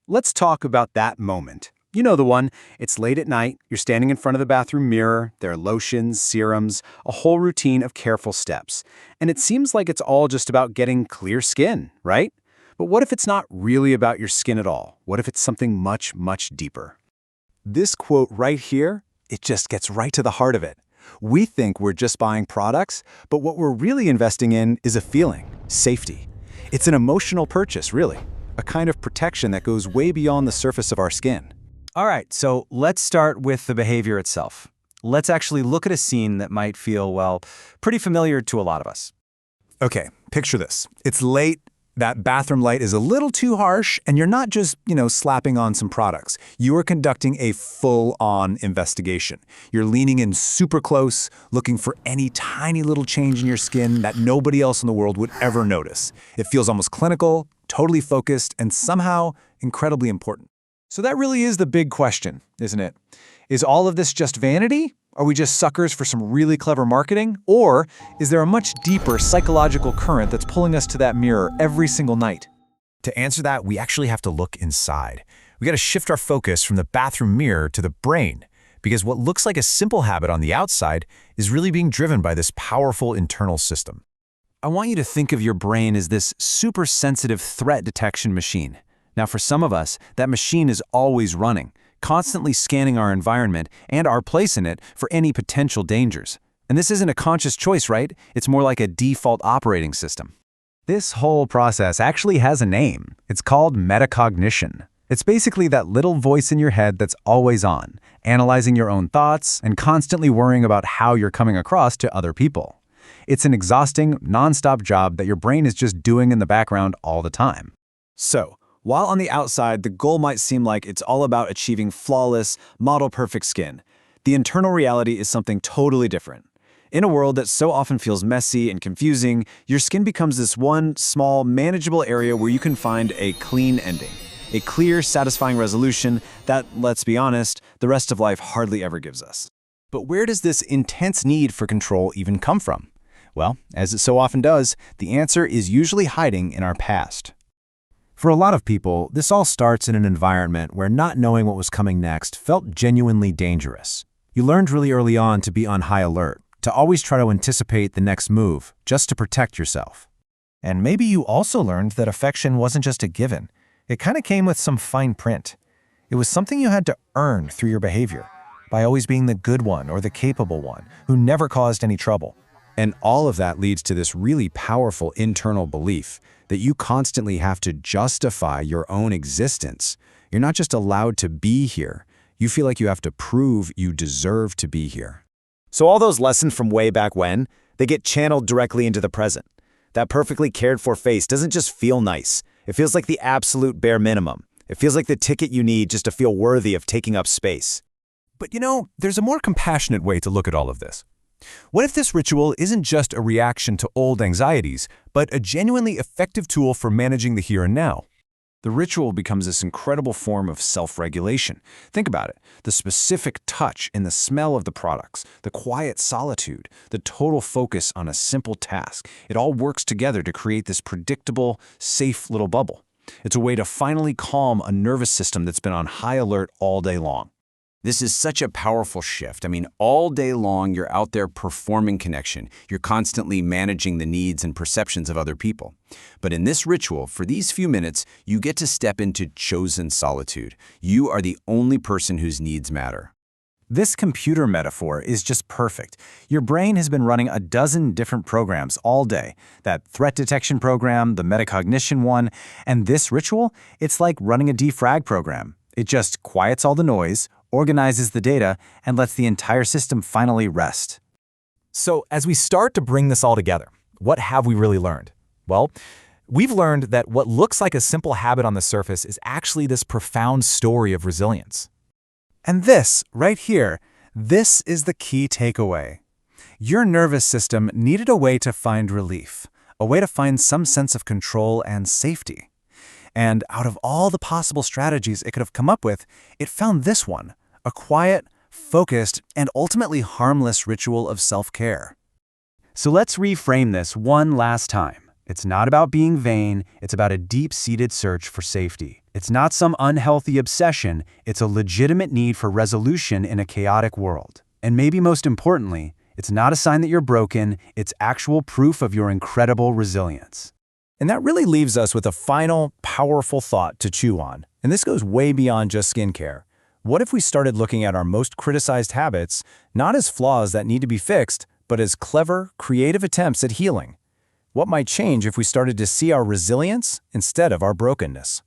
Let's talk about that moment. You know the one. It's late at night, you're standing in front of the bathroom mirror, there are lotions, serums, a whole routine of careful steps. And it seems like it's all just about getting clear skin, right? But what if it's not really about your skin at all? What if it's something much, much deeper? This quote right here, it just gets right to the heart of it. We think we're just buying products, but what we're really investing in is a feeling, safety. It's an emotional purchase, really, a kind of protection that goes way beyond the surface of our skin. All right, so let's start with the behavior itself. Let's actually look at a scene that might feel, well, pretty familiar to a lot of us. Okay, picture this. It's late, that bathroom light is a little too harsh, and you're not just, slapping on some products. You are conducting a full-on investigation. You're leaning in super close, looking for any tiny little change in your skin that nobody else in the world would ever notice. It feels almost clinical, totally focused, and somehow incredibly important. So that really is the big question, isn't it? Is all of this just vanity? Are we just suckers for some really clever marketing? Or is there a much deeper psychological current that's pulling us to that mirror every single night? To answer that, we actually have to look inside. We got to shift our focus from the bathroom mirror to the brain, because what looks like a simple habit on the outside is really being driven by this powerful internal system. I want you to think of your brain as this super sensitive threat detection machine. Now, for some of us, that machine is always running, constantly scanning our environment and our place in it for any potential dangers. And this isn't a conscious choice, right? It's more like a default operating system. This whole process actually has a name. It's called metacognition. It's basically that little voice in your head that's always on, analyzing your own thoughts and constantly worrying about how you're coming across to other people. It's an exhausting, nonstop job that your brain is just doing in the background all the time. So, while on the outside, the goal might seem like it's all about achieving flawless, model-perfect skin, the internal reality is something totally different. In a world that so often feels messy and confusing, your skin becomes this one small, manageable area where you can find a clean ending, a clear, satisfying resolution that, let's be honest, the rest of life hardly ever gives us. But where does this intense need for control even come from? Well, as it so often does, the answer is usually hiding in our past. For a lot of people, this all starts in an environment where not knowing what was coming next felt genuinely dangerous. You learned really early on to be on high alert, to always try to anticipate the next move, just to protect yourself. And maybe you also learned that affection wasn't just a given. It kind of came with some fine print. It was something you had to earn through your behavior, by always being the good one or the capable one, who never caused any trouble. And all of that leads to this really powerful internal belief that you constantly have to justify your own existence. You're not just allowed to be here. You feel like you have to prove you deserve to be here. So all those lessons from way back when, they get channeled directly into the present. That perfectly cared for face doesn't just feel nice. It feels like the absolute bare minimum. It feels like the ticket you need just to feel worthy of taking up space. But there's a more compassionate way to look at all of this. What if this ritual isn't just a reaction to old anxieties, but a genuinely effective tool for managing the here and now? The ritual becomes this incredible form of self-regulation. Think about it. The specific touch in the smell of the products, the quiet solitude, the total focus on a simple task. It all works together to create this predictable, safe little bubble. It's a way to finally calm a nervous system that's been on high alert all day long. This is such a powerful shift. I mean, all day long, you're out there performing connection. You're constantly managing the needs and perceptions of other people. But in this ritual, for these few minutes, you get to step into chosen solitude. You are the only person whose needs matter. This computer metaphor is just perfect. Your brain has been running a dozen different programs all day. That threat detection program, the metacognition one, and this ritual, it's like running a defrag program. It just quiets all the noise, organizes the data, and lets the entire system finally rest. So as we start to bring this all together, what have we really learned? Well, we've learned that what looks like a simple habit on the surface is actually this profound story of resilience. And this, right here, this is the key takeaway. Your nervous system needed a way to find relief, a way to find some sense of control and safety. And out of all the possible strategies it could have come up with, it found this one, a quiet, focused, and ultimately harmless ritual of self-care. So let's reframe this one last time. It's not about being vain, it's about a deep-seated search for safety. It's not some unhealthy obsession, it's a legitimate need for resolution in a chaotic world. And maybe most importantly, it's not a sign that you're broken, it's actual proof of your incredible resilience. And that really leaves us with a final, powerful thought to chew on. And this goes way beyond just skincare. What if we started looking at our most criticized habits not as flaws that need to be fixed, but as clever, creative attempts at healing? What might change if we started to see our resilience instead of our brokenness?